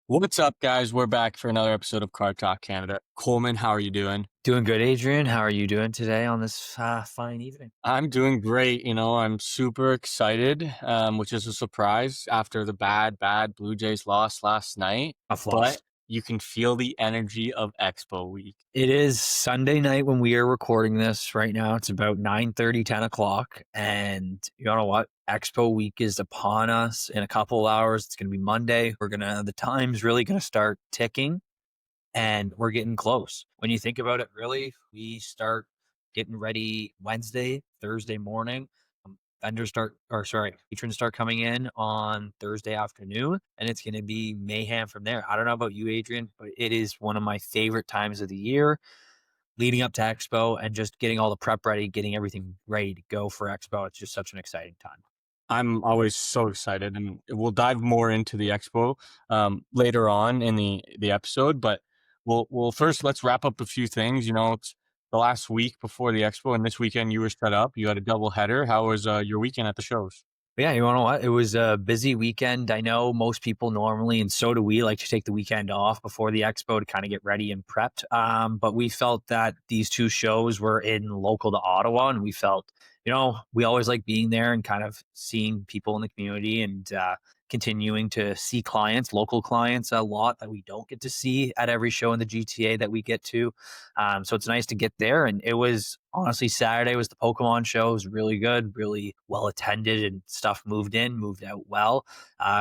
What's up, guys? We're back for another episode of Card Talk Canada. Coleman, how are you doing? Doing good, Adrian. How are you doing today on this fine evening? I'm doing great. I'm super excited, which is a surprise after the bad Blue Jays loss last night. Tough But loss. you can feel the energy of Expo Week. It is Sunday night when we are recording this right now. It's about 9:30, 10 o'clock. And you know what? Expo week is upon us in a couple of hours. It's going to be Monday. The time's really going to start ticking and we're getting close. When you think about it, really, we start getting ready Wednesday, Thursday morning. Patrons start coming in on Thursday afternoon, and it's going to be mayhem from there. I don't know about you, Adrian, but it is one of my favorite times of the year leading up to Expo and just getting all the prep ready, getting everything ready to go for Expo. It's just such an exciting time. I'm always so excited, and we'll dive more into the Expo later on in the episode. But we'll first let's wrap up a few things. It's the last week before the Expo, and this weekend you were set up. You had a double header. How was your weekend at the shows? But yeah, you know what? It was a busy weekend. I know most people normally, and so do we, like to take the weekend off before the expo to kind of get ready and prepped. But we felt that these two shows were in local to Ottawa, and we felt, we always like being there and kind of seeing people in the community and continuing to see clients, local clients, a lot that we don't get to see at every show in the GTA that we get to. So it's nice to get there. And it was honestly Saturday was the Pokemon show. It was really good, really well attended, and stuff moved in, moved out well.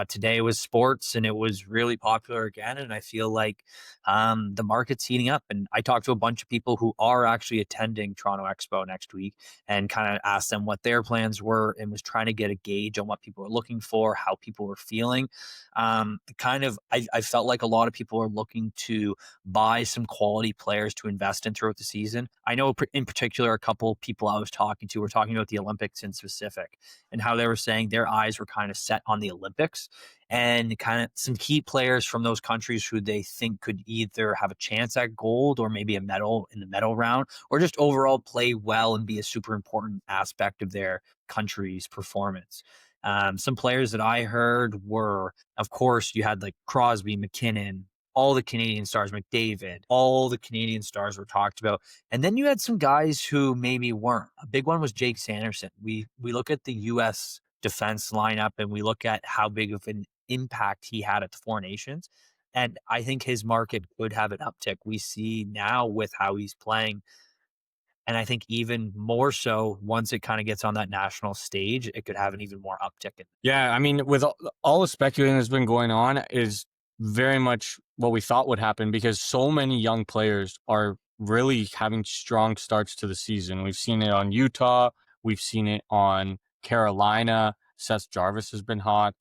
Today was sports, and it was really popular again. And I feel like the market's heating up. And I talked to a bunch of people who are actually attending Toronto Expo next week and kind of asked them what their plans were and was trying to get a gauge on what people were looking for, how people were feeling. I felt like a lot of people are looking to buy some quality players to invest in throughout the season. I know in particular, a couple of people I was talking to were talking about the Olympics in specific and how they were saying their eyes were kind of set on the Olympics and kind of some key players from those countries who they think could either have a chance at gold or maybe a medal in the medal round or just overall play well and be a super important aspect of their country's performance. Some players that I heard were, of course, you had like Crosby, McKinnon, all the Canadian stars, McDavid, all the Canadian stars were talked about. And then you had some guys who maybe weren't. A big one was Jake Sanderson. We look at the US defense lineup and we look at how big of an impact he had at the Four Nations. And I think his market could have an uptick. We see now with how he's playing. And I think even more so once it kind of gets on that national stage, it could have an even more uptick. Yeah, I mean, with all the speculating that's been going on, is very much what we thought would happen because so many young players are really having strong starts to the season. We've seen it on Utah, we've seen it on Carolina. Seth Jarvis has been hot.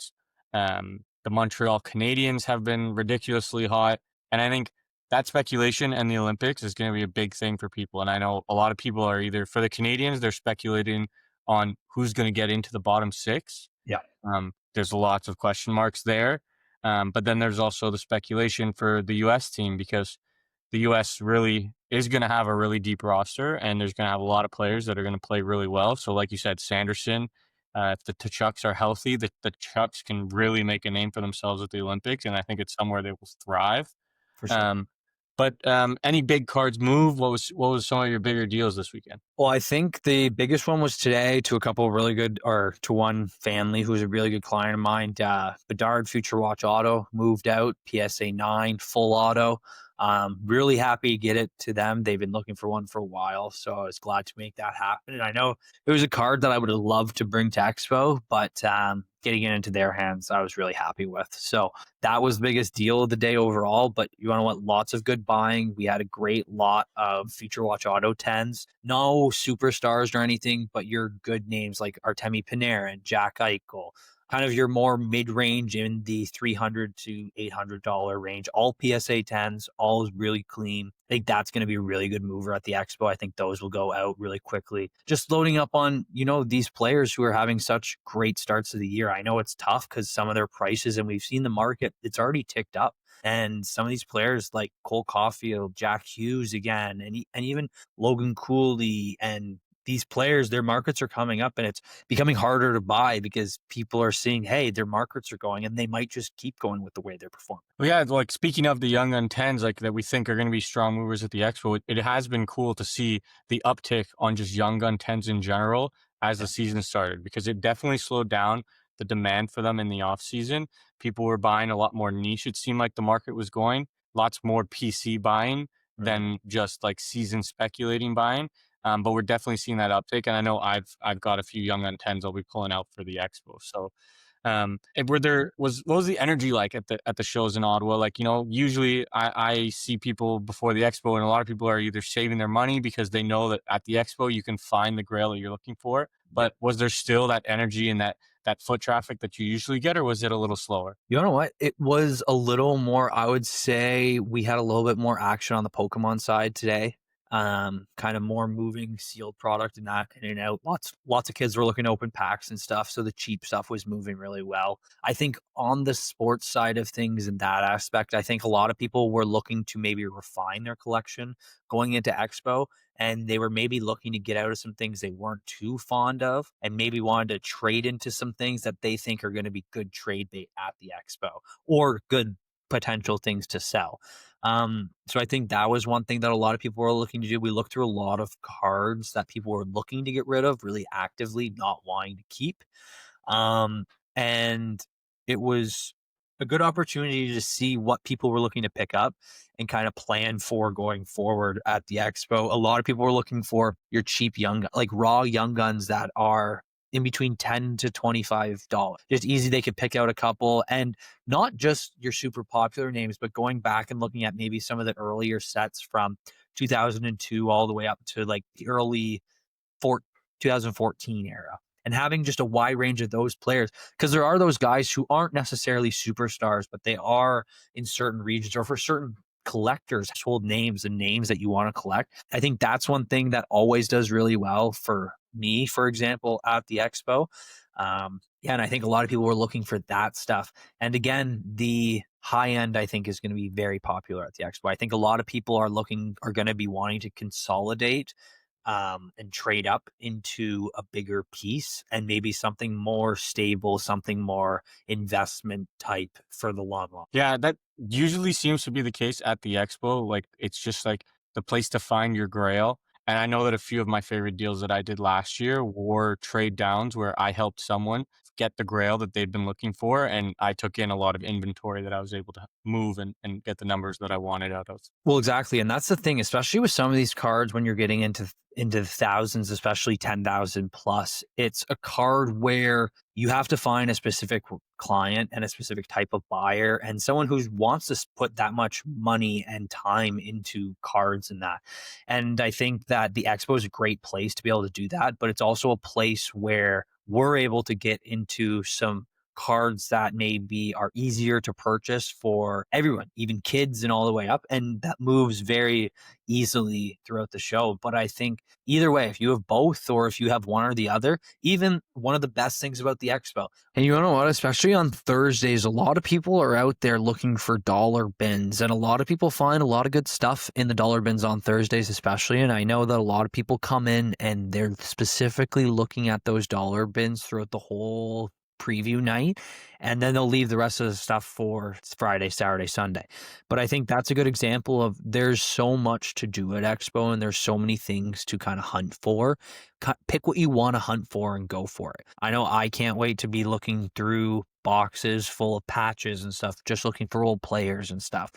The Montreal Canadiens have been ridiculously hot, and I think that speculation and the Olympics is going to be a big thing for people. And I know a lot of people are either for the Canadians, they're speculating on who's going to get into the bottom six. Yeah. There's lots of question marks there. But then there's also the speculation for the U.S. team because the U.S. really is going to have a really deep roster and there's going to have a lot of players that are going to play really well. So like you said, Sanderson, if the Tchucks are healthy, the Tchucks can really make a name for themselves at the Olympics. And I think it's somewhere they will thrive. For sure. Um, but any big cards move? What was some of your bigger deals this weekend? Well, I think the biggest one was today to a couple of really good, or to one family who's a really good client of mine. Bedard Future Watch Auto moved out, PSA 9, full auto. Really happy to get it to them. They've been looking for one for a while, so I was glad to make that happen. And I know it was a card that I would have loved to bring to Expo, but getting it into their hands, I was really happy with. So that was the biggest deal of the day overall. But you want to what? Lots of good buying. We had a great lot of Future Watch Auto 10s. No superstars or anything, but your good names like Artemi Panarin, Jack Eichel, kind of your more mid-range in the $300 to $800 range. All PSA 10s, all is really clean. I think that's going to be a really good mover at the expo. I think those will go out really quickly. Just loading up on, these players who are having such great starts to the year. I know it's tough because some of their prices, and we've seen the market, it's already ticked up. And some of these players like Cole Caulfield, Jack Hughes again, and even Logan Cooley and these players, their markets are coming up and it's becoming harder to buy because people are seeing, hey, their markets are going and they might just keep going with the way they're performing. Well, yeah, like speaking of the young untens, like that we think are going to be strong movers at the expo, it has been cool to see the uptick on just young untens in general as Yeah. the season started because it definitely slowed down the demand for them in the off season. People were buying a lot more niche. It seemed like the market was going lots more PC buying Right. than just like season speculating buying. But we're definitely seeing that uptick, and I know I've got a few young untens I'll be pulling out for the expo. So and were there was what was the energy like at the shows in Ottawa? Like, usually I see people before the expo, and a lot of people are either saving their money because they know that at the expo you can find the grail that you're looking for. Yep. But was there still that energy and that foot traffic that you usually get, or was it a little slower? You know what? It was a little more, I would say we had a little bit more action on the Pokemon side today. Kind of more moving sealed product and that in and out. Lots of kids were looking to open packs and stuff. So the cheap stuff was moving really well. I think on the sports side of things in that aspect, I think a lot of people were looking to maybe refine their collection going into Expo, and they were maybe looking to get out of some things they weren't too fond of and maybe wanted to trade into some things that they think are going to be good trade bait at the expo or good potential things to sell. So I think that was one thing that a lot of people were looking to do. We looked through a lot of cards that people were looking to get rid of, really actively not wanting to keep. Um, and it was a good opportunity to see what people were looking to pick up and kind of plan for going forward at the expo. A lot of people were looking for your cheap like raw young guns that are in between $10 to $25. Just easy. They could pick out a couple and not just your super popular names, but going back and looking at maybe some of the earlier sets from 2002 all the way up to like the early four, 2014 era and having just a wide range of those players because there are those guys who aren't necessarily superstars, but they are in certain regions or for certain collectors hold names and names that you want to collect. I think that's one thing that always does really well for me, for example, at the expo. Yeah, and I think a lot of people were looking for that stuff. And again, the high end I think is going to be very popular at the expo. I think a lot of people are going to be wanting to consolidate and trade up into a bigger piece and maybe something more stable, something more investment type for the long run. Yeah, that usually seems to be the case at the expo. Like, it's just like the place to find your grail. And I know that a few of my favorite deals that I did last year were trade downs where I helped someone get the grail that they'd been looking for. And I took in a lot of inventory that I was able to move and get the numbers that I wanted out of. Well, exactly. And that's the thing, especially with some of these cards when you're getting into the thousands, especially 10,000 plus, it's a card where you have to find a specific client and a specific type of buyer and someone who wants to put that much money and time into cards and that. And I think that the expo is a great place to be able to do that, but it's also a place where we're able to get into some cards that maybe are easier to purchase for everyone, even kids and all the way up. And that moves very easily throughout the show. But I think either way, if you have both or if you have one or the other, even one of the best things about the expo. And you know what? Especially on Thursdays, a lot of people are out there looking for dollar bins. And a lot of people find a lot of good stuff in the dollar bins on Thursdays, especially. And I know that a lot of people come in and they're specifically looking at those dollar bins throughout the whole preview night, and then they'll leave the rest of the stuff for Friday, Saturday, Sunday. But I think that's a good example of there's so much to do at Expo and there's so many things to kind of hunt for. Pick what you want to hunt for and go for it. I know I can't wait to be looking through boxes full of patches and stuff, just looking for old players and stuff.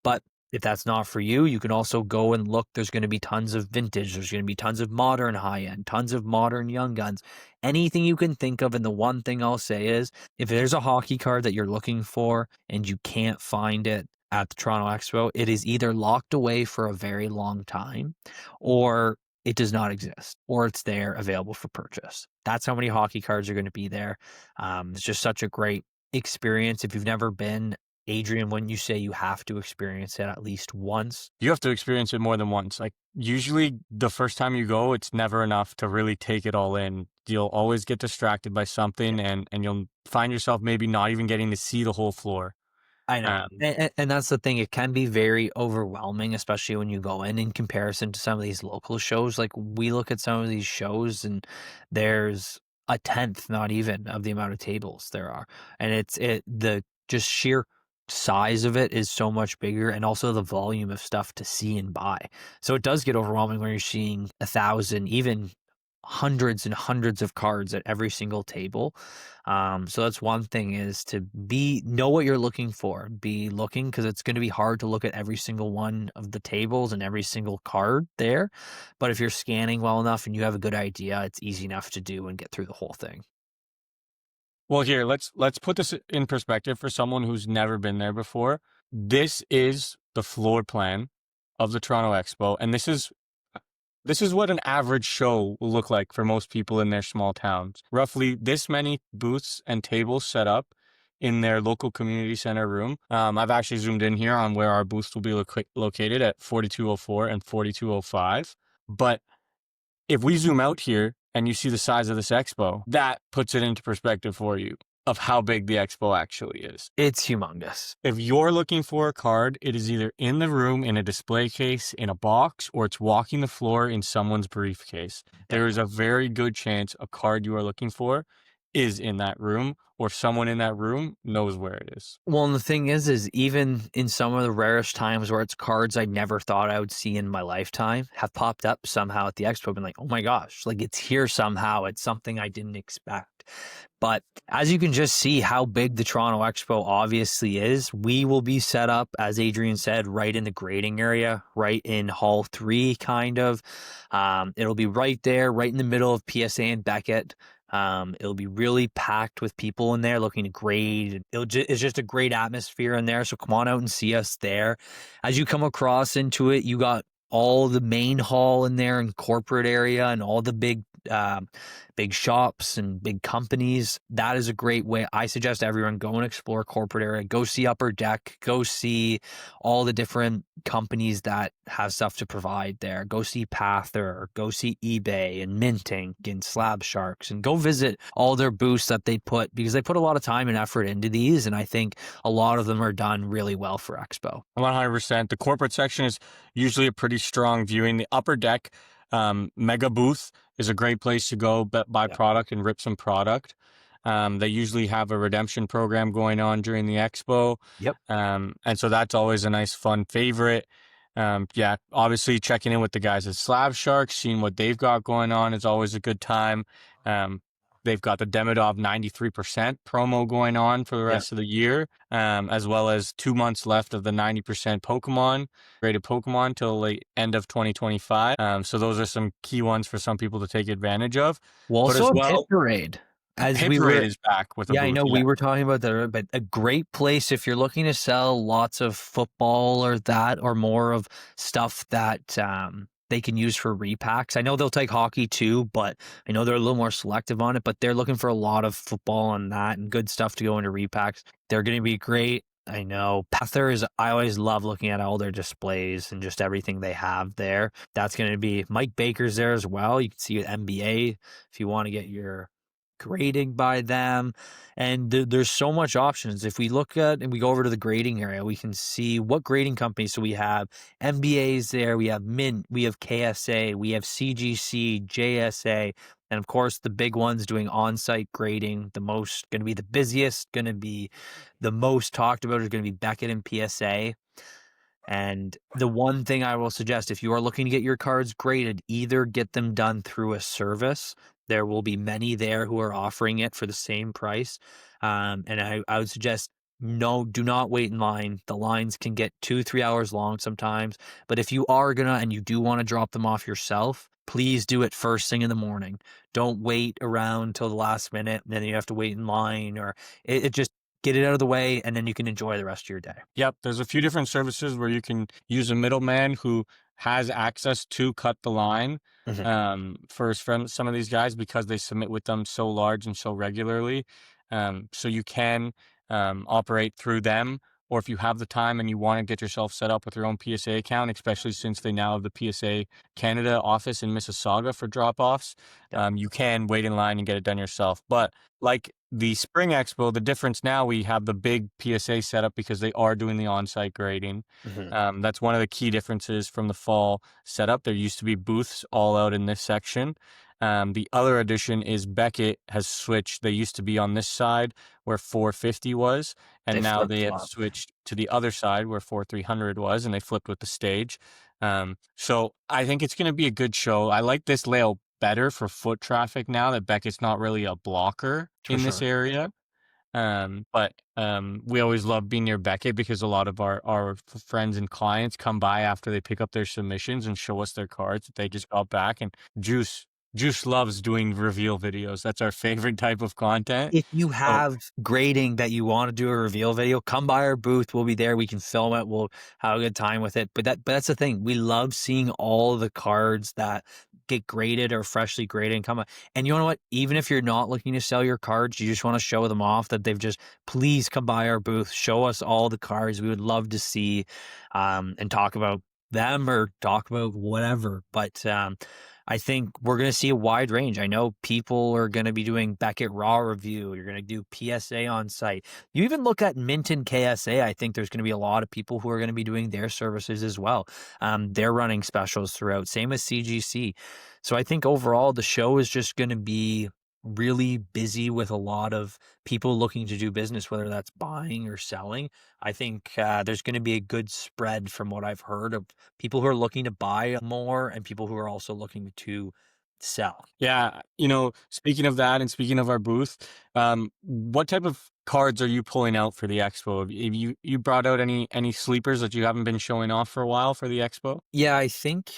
But if that's not for you, you can also go and look. There's going to be tons of vintage. There's going to be tons of modern high end, tons of modern young guns, anything you can think of. And the one thing I'll say is if there's a hockey card that you're looking for and you can't find it at the Toronto Expo, it is either locked away for a very long time or it does not exist or it's there available for purchase. That's how many hockey cards are going to be there. It's just such a great experience. If you've never been, Adrian, wouldn't you say you have to experience it at least once? You have to experience it more than once. Like, usually the first time you go, it's never enough to really take it all in. You'll always get distracted by something and you'll find yourself maybe not even getting to see the whole floor. I know. Um, And that's the thing, it can be very overwhelming, especially when you go in comparison to some of these local shows. Like, we look at some of these shows and there's a tenth, not even, of the amount of tables there are. And the just sheer size of it is so much bigger, and also the volume of stuff to see and buy. So it does get overwhelming when you're seeing 1,000, even hundreds and hundreds of cards at every single table. So that's one thing, is to know what you're looking for. Be looking, because it's going to be hard to look at every single one of the tables and every single card there. But if you're scanning well enough and you have a good idea, it's easy enough to do and get through the whole thing. well, here, let's put this in perspective for someone who's never been there before. This is the floor plan of the Toronto Expo, and this is what an average show will look like for most people in their small towns. Roughly this many booths and tables set up in their local community center room. I've actually zoomed in here on where our booths will be located at 4204 and 4205. But if we zoom out here and you see the size of this expo, that puts it into perspective for you of how big the expo actually is. It's humongous. If you're looking for a card, it is either in the room, in a display case, in a box, or it's walking the floor in someone's briefcase. There is a very good chance a card you are looking for is in that room, or someone in that room knows where it is. Well, and the thing is even in some of the rarest times where it's cards I never thought I would see in my lifetime have popped up somehow at the expo, been like, oh my gosh, like, it's here somehow. It's something I didn't expect. But as you can just see how big the Toronto Expo obviously is, we will be set up, as Adrian said, right in the grading area, right in Hall 3, kind of. It'll be right there, right in the middle of PSA and Beckett. It'll be really packed with people in there looking to grade. It's just a great atmosphere in there. So come on out and see us there. As you come across into it, you got all the main hall in there and corporate area and all the big shops and big companies. That is a great way. I suggest everyone go and explore corporate area. Go see Upper Deck. Go see all the different companies that have stuff to provide there. Go see Pather. Go see eBay and Mint Ink and Slab Sharks, and go visit all their booths that they put, because they put a lot of time and effort into these, and I think a lot of them are done really well for Expo. 100%. The corporate section is usually a pretty strong viewing. The Upper Deck mega booth is a great place to go buy product and rip some product. They usually have a redemption program going on during the expo. Yep. And so that's always a nice, fun favorite. Yeah, obviously checking in with the guys at Slab Sharks, seeing what they've got going on is always a good time. They've got the Demidov 93% promo going on for the rest of the year, as well as 2 months left of the 90% Pokemon, rated Pokemon till the end of 2025. So those are some key ones for some people to take advantage of. Well, But also as a Pit well, Parade. As Pit we Parade were, is back with a yeah, I booth. know we Yeah. were talking about that, but a great place if you're looking to sell lots of football or that, or more of stuff that they can use for repacks. I know they'll take hockey too, but I know they're a little more selective on it, but they're looking for a lot of football and that and good stuff to go into repacks. They're going to be great. I know Pather is, I always love looking at all their displays and just everything they have there. That's going to be, Mike Baker's there as well. You can see at NBA if you want to get your grading by them, and there's so much options. If we look at and we go over to the grading area, we can see what grading companies. So we have MBA's there, we have Mint, we have KSA, we have CGC, JSA, and of course the big ones doing on-site grading. The most going to be the busiest, going to be the most talked about, is going to be Beckett and PSA. And the one thing I will suggest, if you are looking to get your cards graded, either get them done through a service. There will be many there who are offering it for the same price. And I would suggest, no, do not wait in line. The lines can get 2-3 hours long sometimes. But if you are and you do want to drop them off yourself, please do it first thing in the morning. Don't wait around till the last minute, and then you have to wait in line, or it just, get it out of the way, and then you can enjoy the rest of your day. Yep, there's a few different services where you can use a middleman who has access to cut the line for some of these guys, because they submit with them so large and so regularly. So you can operate through them, or if you have the time and you want to get yourself set up with your own PSA account, especially since they now have the PSA Canada office in Mississauga for drop offs, Yep. you can wait in line and get it done yourself. But like the Spring Expo, the difference now, we have the big PSA setup because they are doing the on-site grading. Mhm. That's one of the key differences from the fall setup. There used to be booths all out in this section. The other addition is Beckett has switched. They used to be on this side where 450 was, They and now flip they have flop switched to the other side where 4300 was, and they flipped with the stage. So I think it's going to be a good show. I like this layout better for foot traffic now that Beckett's not really a blocker for in this sure. area. But we always love being near Beckett because a lot of our friends and clients come by after they pick up their submissions and show us their cards that they just got back. And Juice Juice loves doing reveal videos. That's our favorite type of content. If you So have grading that you want to do a reveal video, come by our booth. We'll be there. We can film it. We'll have a good time with it. But that's the thing. We love seeing all the cards that get graded or freshly graded and come on. And you know what? Even if you're not looking to sell your cards, you just want to show them off that they've just please come by our booth. Show us all the cards. We would love to see and talk about them or talk about whatever. But I think we're going to see a wide range. I know people are going to be doing Beckett Raw review. You're going to do PSA on site. You even look at Minton KSA. I think there's going to be a lot of people who are going to be doing their services as well. They're running specials throughout. Same as CGC. So I think overall the show is just going to be really busy with a lot of people looking to do business, whether that's buying or selling. I think there's going to be a good spread from what I've heard of people who are looking to buy more and people who are also looking to sell. yeah, speaking of that and speaking of our booth, what type of cards are you pulling out for the expo? Have you brought out any sleepers that you haven't been showing off for a while for the expo? Yeah, I think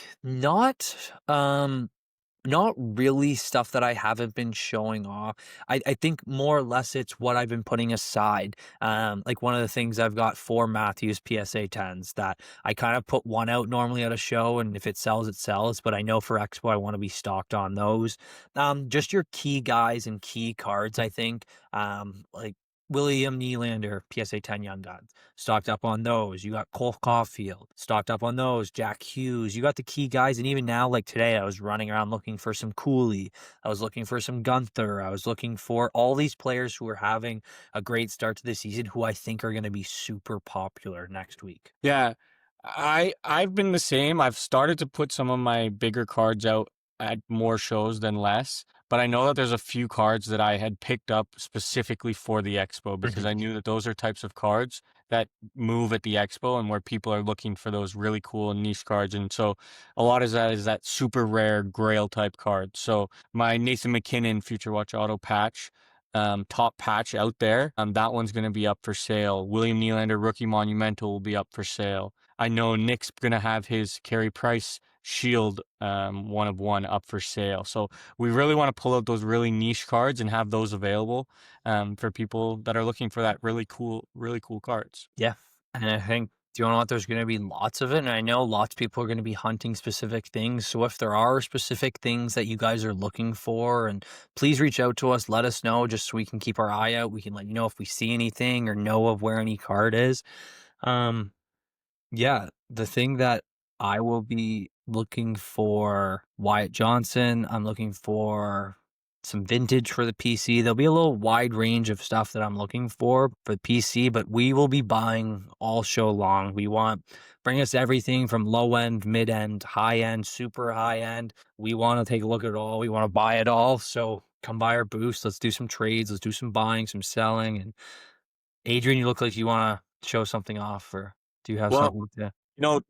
not really stuff that I haven't been showing off. I think more or less it's what I've been putting aside. Like one of the things I've got 4 Matthews PSA 10s that I kind of put one out normally at a show, and if it sells, it sells. But I know for Expo, I want to be stocked on those. Just your key guys and key cards, I think. Like William Nylander, PSA 10 Young Guns, stocked up on those. You got Cole Caulfield, stocked up on those. Jack Hughes, you got the key guys. And even now, like today, I was running around looking for some Cooley. I was looking for some Gunther. I was looking for all these players who are having a great start to the season who I think are going to be super popular next week. Yeah, I've been the same. I've started to put some of my bigger cards out at more shows than less, but I know that there's a few cards that I had picked up specifically for the expo because Mhm. I knew that those are types of cards that move at the expo and where people are looking for those really cool and niche cards. And so a lot of that is that super rare grail type card. So my Nathan McKinnon Future Watch Auto patch, top patch out there, that one's going to be up for sale. William Nylander Rookie Monumental will be up for sale. I know Nick's going to have his Carey Price Shield 1 of 1 up for sale. So we really want to pull out those really niche cards and have those available for people that are looking for that really cool cards. Yeah. And I think, do you know what? There's going to be lots of it. And I know lots of people are going to be hunting specific things. So if there are specific things that you guys are looking for, and please reach out to us, let us know just so we can keep our eye out. We can let you know if we see anything or know of where any card is. Um, yeah, the thing that I will be looking for Wyatt Johnson, I'm looking for some vintage for the PC. There'll be a little wide range of stuff that I'm looking for PC, but we will be buying all show long. We want bring us everything from low end, mid end, high end, super high end. We want to take a look at it all. We want to buy it all. So come by our booth. Let's do some trades. Let's do some buying, some selling. And Adrian, you look like you want to show something off, or do you have Well, something to?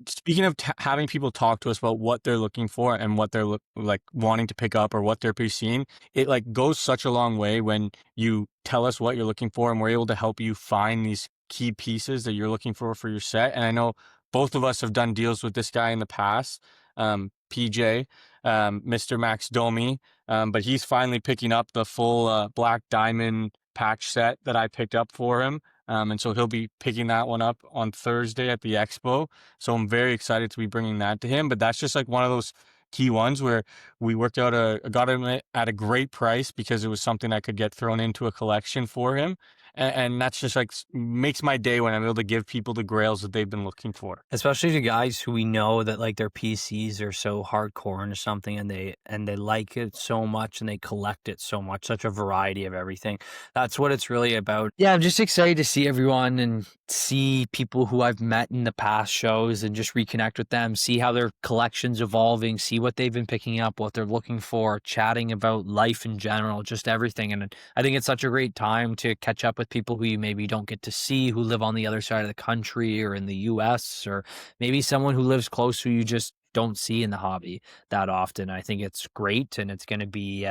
speaking of having people talk to us about what they're looking for and what they're like wanting to pick up or what they're seeing, it like goes such a long way when you tell us what you're looking for and we're able to help you find these key pieces that you're looking for your set. And I know both of us have done deals with this guy in the past, PJ, Mr. Max Domi, but he's finally picking up the full Black Diamond patch set that I picked up for him. And so he'll be picking that one up on Thursday at the expo. So I'm very excited to be bringing that to him. But that's just like one of those key ones where we worked out got him at a great price because it was something I could get thrown into a collection for him. and that's just like makes my day when I'm able to give people the grails that they've been looking for. Especially to guys who we know that like their PCs are so hardcore into something and they like it so much and they collect it so much, such a variety of everything. That's what it's really about. Yeah, I'm just excited to see everyone and see people who I've met in the past shows and just reconnect with them, see how their collection's evolving, see what they've been picking up, what they're looking for, chatting about life in general, just everything. And I think it's such a great time to catch up with people who you maybe don't get to see, who live on the other side of the country or in the US, or maybe someone who lives close who you just don't see in the hobby that often. I think it's great, and it's going to be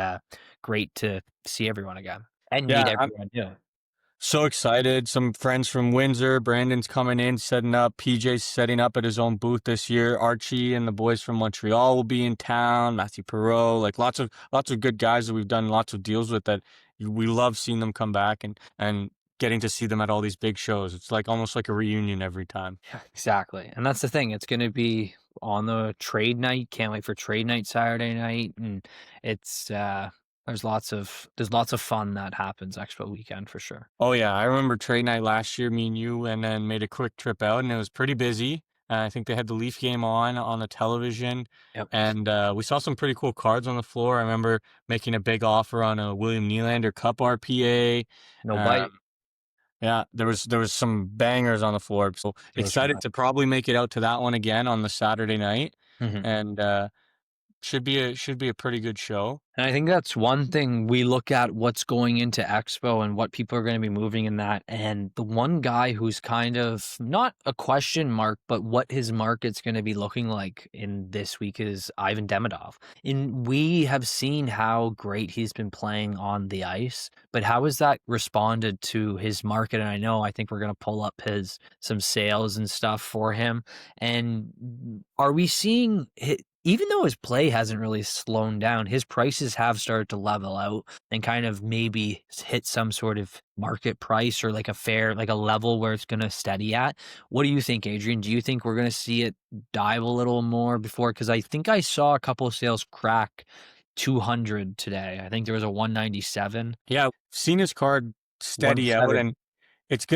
great to see everyone again and meet Yeah, everyone new. so excited. Some friends from Windsor. Brandon's coming in, setting up. PJ's setting up at his own booth this year. Archie and the boys from Montreal will be in town. Matthew Perot, like lots of good guys that we've done lots of deals with that we love seeing them come back and getting to see them at all these big shows. It's like almost like a reunion every time. Yeah, exactly. And that's the thing. It's going to be on the trade night. Can't wait for trade night Saturday night. And it's, there's lots of fun that happens Expo weekend for sure. Oh yeah, I remember trade night last year, me and you, and then made a quick trip out, and it was pretty busy. I think they had the Leaf game on the television, Yep. and we saw some pretty cool cards on the floor. I remember making a big offer on a William Nylander Cup RPA. No Um, bite. yeah, there was some bangers on the floor. So There was no excited bite. to probably make it out to that one again on the Saturday night, Mhm. and should be a pretty good show. And I think that's one thing we look at what's going into Expo and what people are going to be moving in that. And the one guy who's kind of not a question mark, but what his market's going to be looking like in this week is Ivan Demidov. And we have seen how great he's been playing on the ice, but how has that responded to his market? And I think we're going to pull up his some sales and stuff for him. And are we seeing even though his play hasn't really slowed down, his prices have started to level out and kind of maybe hit some sort of market price or like a fair, like a level where it's going to steady at. What do you think, Adrian? Do you think we're going to see it dive a little more before? Because I think I saw a couple of sales crack 200 today. I think there was a 197, Yeah, seen his card steady out, 170.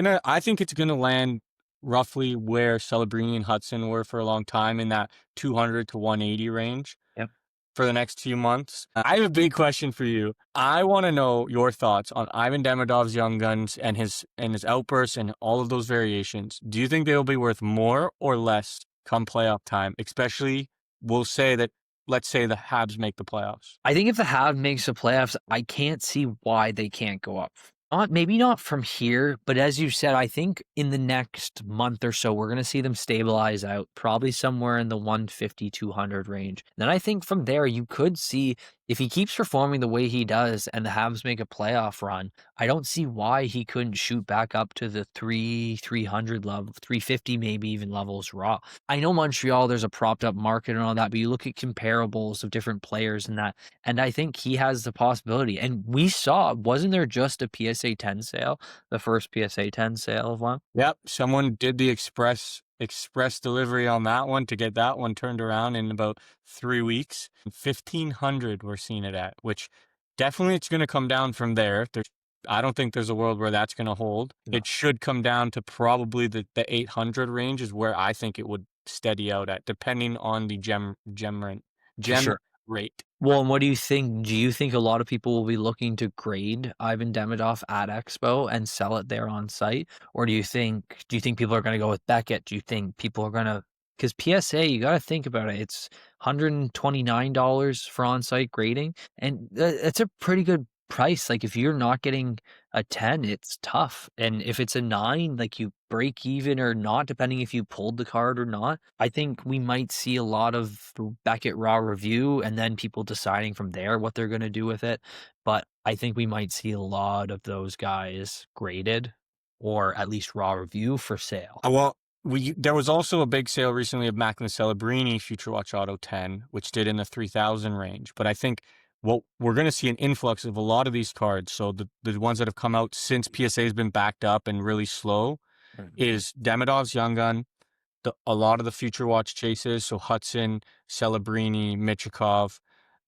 and I think it's gonna land roughly where Celebrini and Hudson were for a long time in that 200 to 180 range Yep. for the next few months. I have a big question for you. I want to know your thoughts on Ivan Demidov's Young Guns and his outbursts and all of those variations. Do you think they'll be worth more or less come playoff time? Especially, we'll say that let's say the Habs make the playoffs. I think if the Have makes the playoffs, I can't see why they can't go up. Not maybe not from here, but as you said, I think in the next month or so, we're going to see them stabilize out, probably somewhere in the 150, 200 range. Then I think from there, you could see if he keeps performing the way he does and the Habs make a playoff run, I don't see why he couldn't shoot back up to the 300 level, 350 maybe even levels raw. I know Montreal, there's a propped up market and all that, but you look at comparables of different players and that, and I think he has the possibility. And we saw, wasn't there just a PSA 10 sale, the first PSA 10 sale of one? Yep, someone did the express delivery on that one to get that one turned around in about 3 weeks. 1,500 we're seeing it at, which definitely it's going to come down from there. I don't think there's a world where that's going to hold. No, It should come down to probably the 800 range is where I think it would steady out at, depending on the for gem sure. rate. Well, and what do you think? Do you think a lot of people will be looking to grade Ivan Demidov at Expo and sell it there on site? Or do you think people are going to go with Beckett? Do you think people are going to, because PSA, you got to think about it. It's $129 for on site grading. And that's a pretty good price. Like if you're not getting a 10, it's tough. And if it's a 9, like you break even or not, depending if you pulled the card or not. I think we might see a lot of Beckett raw review and then people deciding from there what they're going to do with it. But I think we might see a lot of those guys graded or at least raw review for sale. Well, there was also a big sale recently of Macklin Celebrini Future Watch Auto 10, which did in the 3,000 range. But I think we're going to see an influx of a lot of these cards. So the ones that have come out since PSA has been backed up and really slow is Demidov's Young Gun, a lot of the Future Watch chases. So Hudson, Celebrini, Michikov,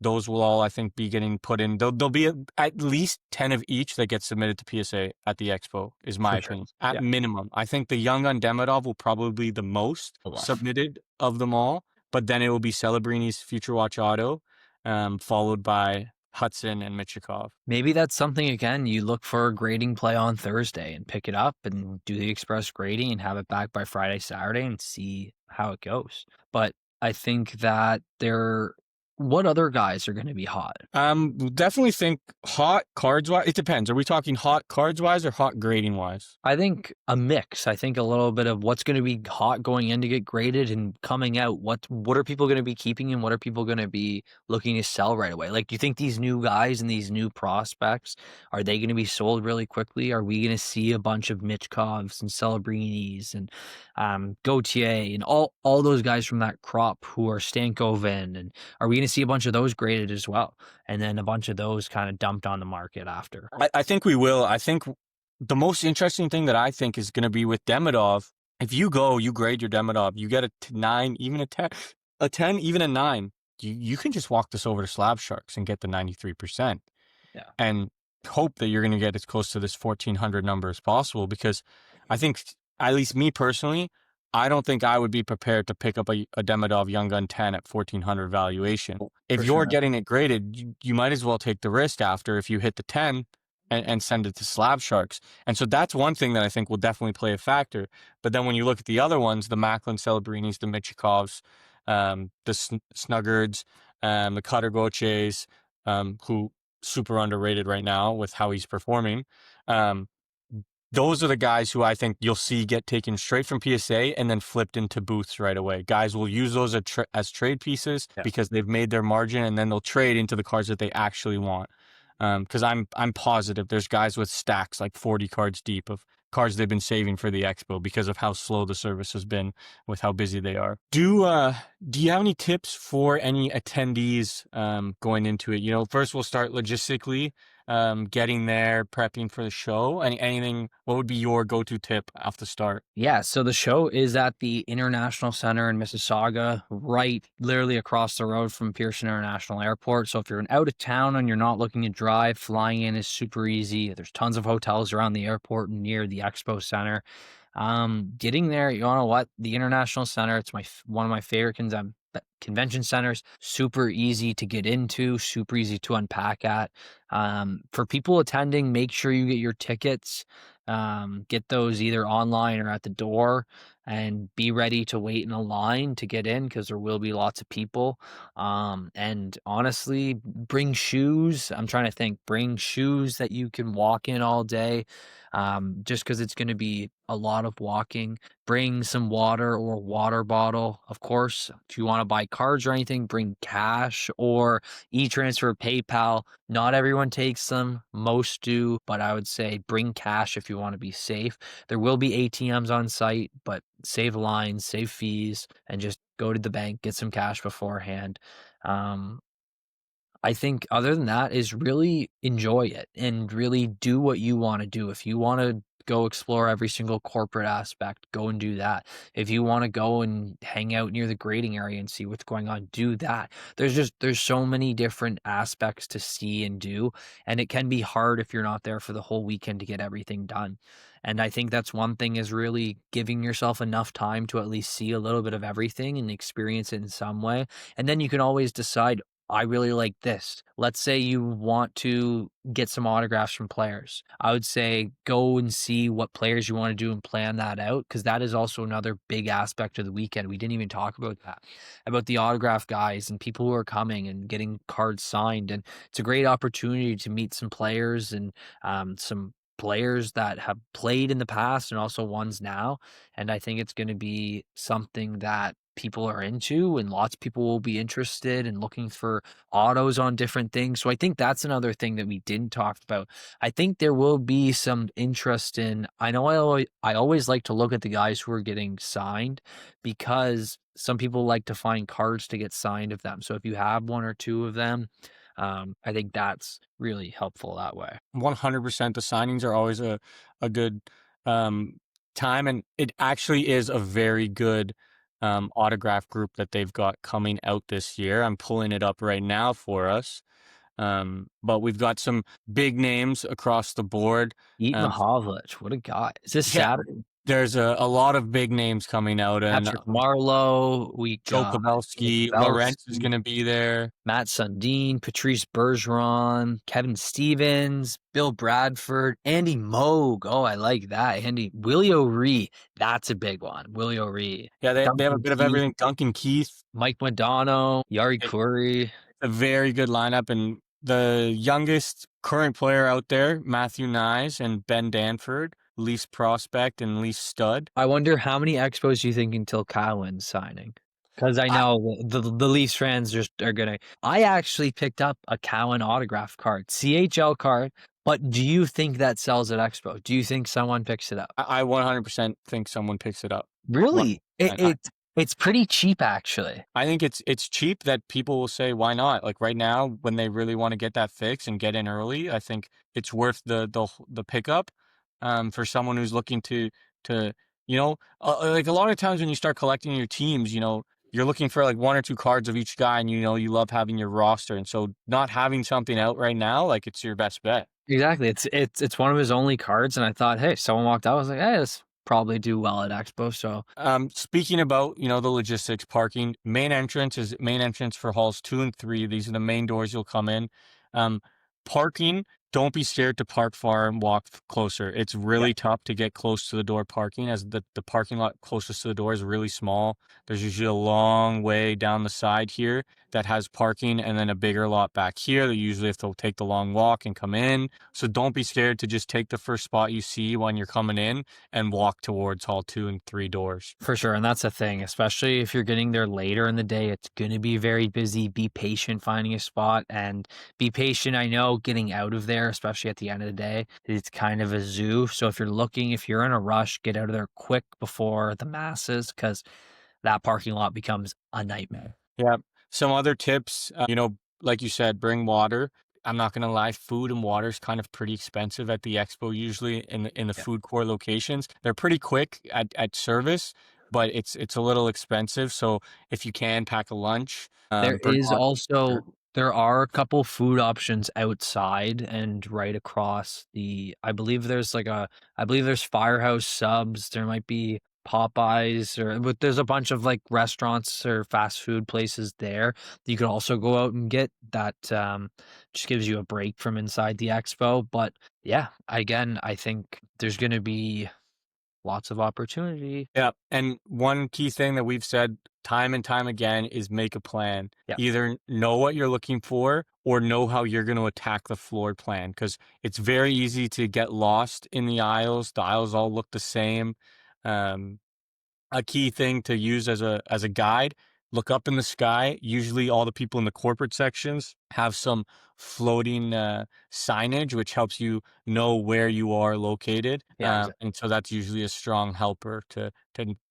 those will all, I think, be getting put in. There'll be at least 10 of each that get submitted to PSA at the Expo, is my For sure. opinion. At Yeah. minimum. I think the Young Gun Demidov will probably be the most A lot. submitted of them all, but then it will be Celebrini's Future Watch Auto, followed by Hudson and Michikov. Maybe that's something, again, you look for a grading play on Thursday and pick it up and do the express grading and have it back by Friday, Saturday and see how it goes. But I think that what other guys are going to be hot? Definitely think hot cards wise. It depends. Are we talking hot cards wise or hot grading wise? I think a mix. I think a little bit of what's going to be hot going in to get graded and coming out. What are people going to be keeping and what are people going to be looking to sell right away? Like, do you think these new guys and these new prospects, are they going to be sold really quickly? Are we going to see a bunch of Mitchkovs and Celebrinis and Gautier and all those guys from that crop who are Stankoven? And are we going to see a bunch of those graded as well? And then a bunch of those kind of dumped on the market after? I think we will. I think the most interesting thing that I think is going to be with Demidov, if you grade your Demidov, you get a 9, even a 10, even a 9. You can just walk this over to Slab Sharks and get the 93%. Yeah. And hope that you're going to get as close to this 1,400 number as possible, because I think, at least me personally, I don't think I would be prepared to pick up a Demidov Young Gun 10 at 1,400 valuation. If you're getting it graded, you might as well take the risk after if you hit the 10 and send it to Slab Sharks. And so that's one thing that I think will definitely play a factor. But then when you look at the other ones, the Macklin Celebrinis, the Michikovs, the Snuggards, the Cutter Gautiers, who super underrated right now with how he's performing. Those are the guys who I think you'll see get taken straight from PSA and then flipped into booths right away. Guys will use those as trade pieces because they've made their margin, and then they'll trade into the cards that they actually want. Because I'm positive there's guys with stacks like 40 cards deep of cards they've been saving for the Expo because of how slow the service has been with how busy they are. Do you have any tips for any attendees going into it? First we'll start logistically, getting there, prepping for the show. Anything, what would be your go-to tip off the start? Yeah, so the show is at the International Center in Mississauga, right literally across the road from Pearson International Airport. So if you're out of town and you're not looking to drive, flying in is super easy. There's tons of hotels around the airport and near the Expo Center. Getting there, you know what? The International Center, it's one of my favorite convention centers. Super easy to get into, super easy to unpack at. For people attending, make sure you get your tickets. Get those either online or at the door, and be ready to wait in a line to get in because there will be lots of people. And honestly, bring shoes. I'm trying to think. Bring shoes that you can walk in all day. Just because it's going to be a lot of walking. Bring some water or a water bottle. Of course, if you want to buy cards or anything, bring cash or e-transfer, PayPal. Not everyone takes them. Most do, but I would say bring cash if you want to be safe. There will be ATMs on site, but save lines, save fees, and just go to the bank, get some cash beforehand. I think other than that is really enjoy it and really do what you want to do. If you want to go explore every single corporate aspect, go and do that. If you want to go and hang out near the grading area and see what's going on, do that. There's so many different aspects to see and do, and it can be hard if you're not there for the whole weekend to get everything done. And I think that's one thing, is really giving yourself enough time to at least see a little bit of everything and experience it in some way. And then you can always decide, I really like this. Let's say you want to get some autographs from players. I would say go and see what players you want to do and plan that out, because that is also another big aspect of the weekend. We didn't even talk about that, about the autograph guys and people who are coming and getting cards signed. And it's a great opportunity to meet some players and some players that have played in the past and also ones now. And I think it's going to be something that people are into, and lots of people will be interested in looking for autos on different things. So I think that's another thing that we didn't talk about. I think there will be some interest in, I know I always like to look at the guys who are getting signed, because some people like to find cards to get signed of them. So if you have one or two of them, I think that's really helpful that way. 100%. The signings are always a good time, and it actually is a very good autograph group that they've got coming out this year. I'm pulling it up right now for us. But we've got some big names across the board. Eat Um, Mahovlich, what a guy. Is this yeah, Saturday? there's a lot of big names coming out, and Patrick Marleau, we Joe got Joe Pavelski, Lorentz is Pavelski, going to be there. Matt Sundin, Patrice Bergeron, Kevin Stevens, Bill Bradford, Andy Moog. Oh, I like that. Willie O'Ree. That's a big one. Willie O'Ree. Yeah, they have a Duncan bit of Keith, everything. Duncan Keith, Mike Modano, Yari it, Curry. a very good lineup, and the youngest current player out there, Matthew Nyes and Ben Danford, least prospect and least stud. I wonder how many expos do you think until Cowan's signing? Because I know the Leafs fans just are gonna. I actually picked up a Cowan autograph card, CHL card. But do you think that sells at Expo? Do you think someone picks it up? I 100% think someone picks it up. Really? 100%. It's pretty cheap actually. I think it's cheap that people will say, why not? Like right now, when they really want to get that fix and get in early, I think it's worth the pickup, for someone who's looking to like a lot of times when you start collecting your teams, you're looking for like one or two cards of each guy, and you love having your roster, and so not having something out right now, like it's your best bet. Exactly. It's one of his only cards, and I thought, hey, someone walked out. I was like, hey, this probably do well at Expo. So Speaking about, the logistics, parking, main entrance for halls 2 and 3. These are the main doors you'll come in. Um, Parking, don't be scared to park far and walk closer. It's yeah, really tough to get close to the door parking, as the parking lot closest to the door is really small. There's usually a long way down the side here that has parking, and then a bigger lot back here that you usually have to take the long walk and come in. So don't be scared to just take the first spot you see when you're coming in and walk towards hall 2 and 3 doors. for sure. And that's the thing, especially if you're getting there later in the day, it's going to be very busy. Be patient finding a spot and be patient. I know getting out of there, especially at the end of the day, it's kind of a zoo. So if you're in a rush, get out of there quick before the masses because that parking lot becomes a nightmare. Yeah. Some other tips, like you said, bring water. I'm not gonna lie, food and water is kind of pretty expensive at the expo usually in the Yeah. food court locations. They're pretty quick at service, but it's a little expensive. So if you can pack a lunch, There bring is lots of water. also there are a couple food options outside and right across I believe there's Firehouse Subs, there might be Popeyes but there's a bunch of like restaurants or fast food places there. You could also go out and get that just gives you a break from inside the expo. But yeah, again, I think there's gonna be lots of opportunity. Yeah, and one key thing that we've said time and time again is make a plan. Yeah. Either know what you're looking for or know how you're going to attack the floor plan, because it's very easy to get lost in the aisles. The aisles all look the same. Um, a key thing to use as a guide, look up in the sky. Usually all the people in the corporate sections have some floating signage which helps you know where you are located, Yeah, and so that's usually a strong helper to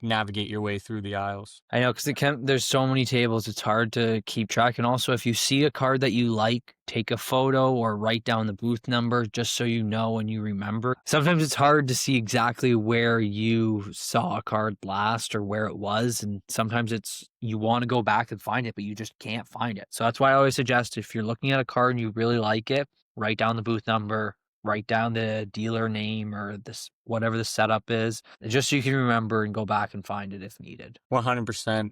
navigate your way through the aisles. I know because there's so many tables, it's hard to keep track. And also, if you see a card that you like, take a photo or write down the booth number just so you know and you remember. Sometimes it's hard to see exactly where you saw a card last or where it was. And sometimes you want to go back and find it, but you just can't find it. So that's why I always suggest if you're looking at a card and you really like it, write down the booth number, write down the dealer name or this whatever the setup is, just so you can remember and go back and find it if needed. 100%.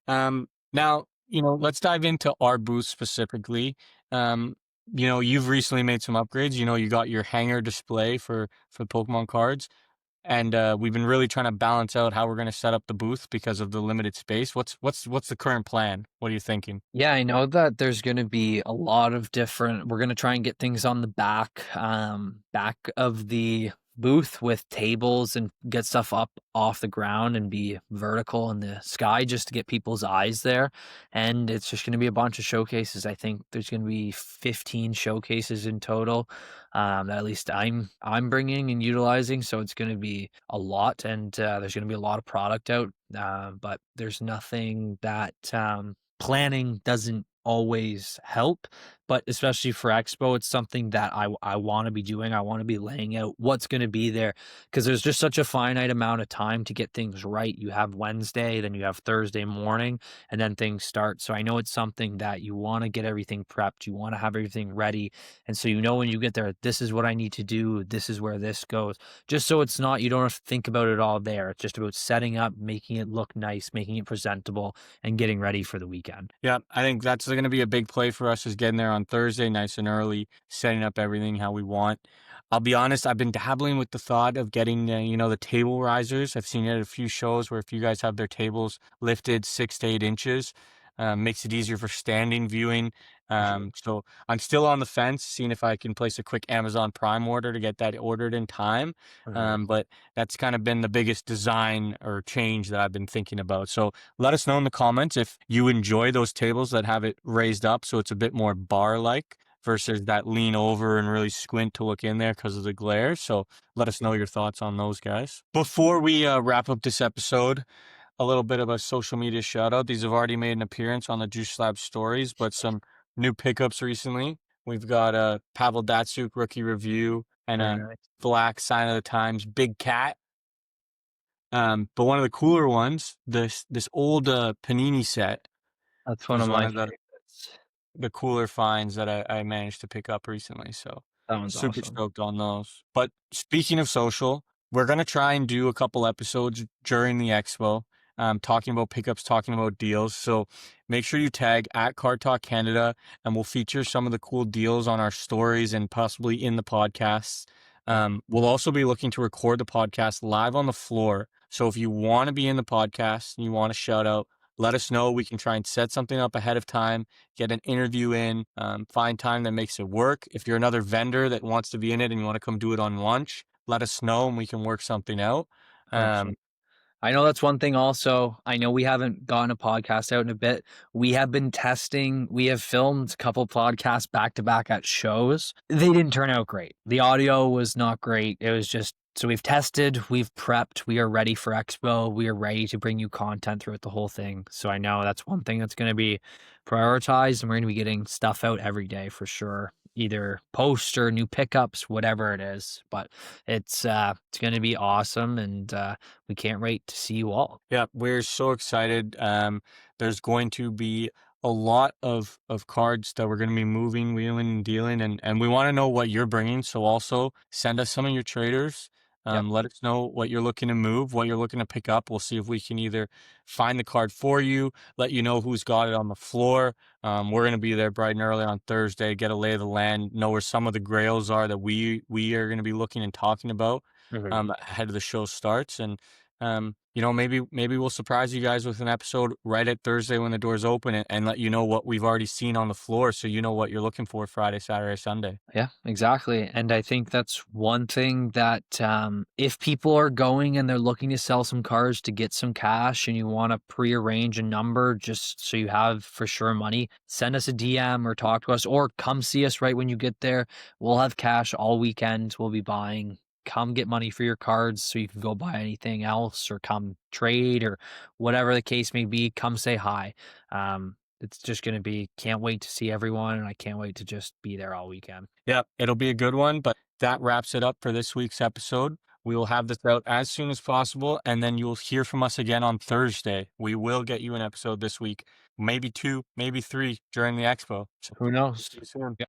Now, let's dive into our booth specifically. Um, you've recently made some upgrades. You got your hanger display for Pokemon cards. And we've been really trying to balance out how we're going to set up the booth because of the limited space. What's the current plan? What are you thinking? Yeah, I know that there's going to be a lot of different. We're going to try and get things on the back of the booth with tables and get stuff up off the ground and be vertical in the sky just to get people's eyes there. And it's just going to be a bunch of showcases. I think there's going to be 15 showcases in total, that at least I'm bringing and utilizing. So it's going to be a lot, and there's going to be a lot of product out. But there's nothing that planning doesn't always help, but especially for Expo, it's something that I want to be doing. I want to be laying out what's going to be there because there's just such a finite amount of time to get things right. You have Wednesday, then you have Thursday morning, and then things start. So I know it's something that you want to get everything prepped, you want to have everything ready, and so you know when you get there, this is what I need to do, this is where this goes. Just so it's not, you don't have to think about it all there. It's just about setting up, making it look nice, making it presentable, and getting ready for the weekend. Yeah, I think that's going to be a big play for us is getting there on Thursday, nice and early, setting up everything how we want. I'll be honest, I've been dabbling with the thought of getting, the table risers. I've seen it at a few shows where if you guys have their tables lifted 6 to 8 inches, makes it easier for standing viewing. For sure. So I'm still on the fence, seeing if I can place a quick Amazon Prime order to get that ordered in time. For sure. But that's kind of been the biggest design or change that I've been thinking about. So let us know in the comments if you enjoy those tables that have it raised up so it's a bit more bar-like versus that lean over and really squint to look in there because of the glare. So let us know your thoughts on those, guys. Before we wrap up this episode, a little bit of a social media shout out. These have already made an appearance on the Juice Lab stories, but some new pickups recently. We've got a Pavel Datsuk rookie review and Very a nice. black Sign of the Times Big Cat. But one of the cooler ones, this old Panini set, That's one was of one my of favorites. the cooler finds that I managed to pick up recently. So That one's super awesome. stoked on those. But speaking of social, we're gonna try and do a couple episodes during the expo, talking about pickups, talking about deals. So make sure you tag at Card Talk Canada, and we'll feature some of the cool deals on our stories and possibly in the podcasts. We'll also be looking to record the podcast live on the floor. So if you want to be in the podcast and you want to shout out, let us know. We can try and set something up ahead of time, get an interview in, find time that makes it work. If you're another vendor that wants to be in it and you want to come do it on lunch, let us know and we can work something out. Um, Perfect. I know that's one thing also. I know we haven't gotten a podcast out in a bit. We have been testing. We have filmed a couple podcasts back to back at shows. They didn't turn out great. The audio was not great. It was just so we've tested, we've prepped, we are ready for Expo. We are ready to bring you content throughout the whole thing. So I know that's one thing that's going to be prioritized, and we're going to be getting stuff out every day for sure. Either posts or new pickups, whatever it is. But it's going to be awesome, and we can't wait to see you all. Yeah, we're so excited. There's going to be a lot of cards that we're going to be moving, wheeling, and dealing, and we want to know what you're bringing. So also send us some of your traders. Yep. Let us know what you're looking to move, what you're looking to pick up. We'll see if we can either find the card for you, let you know who's got it on the floor. We're going to be there bright and early on Thursday, get a lay of the land, know where some of the grails are that we are going to be looking and talking about Mhm. ahead of the show starts. And maybe we'll surprise you guys with an episode right at Thursday when the doors open and let you know what we've already seen on the floor so you know what you're looking for Friday, Saturday, Sunday. Yeah, exactly. And I think that's one thing that if people are going and they're looking to sell some cars to get some cash and you want to prearrange a number just so you have for sure money, send us a DM or talk to us or come see us right when you get there. We'll have cash all weekend. We'll be buying. Come get money for your cards so you can go buy anything else or come trade or whatever the case may be. Come say hi. It's just going to be, can't wait to see everyone. And I can't wait to just be there all weekend. Yeah, it'll be a good one, but that wraps it up for this week's episode. We will have this out as soon as possible, and then you'll hear from us again on Thursday. We will get you an episode this week, maybe two, maybe three during the expo. So Who knows? see you soon.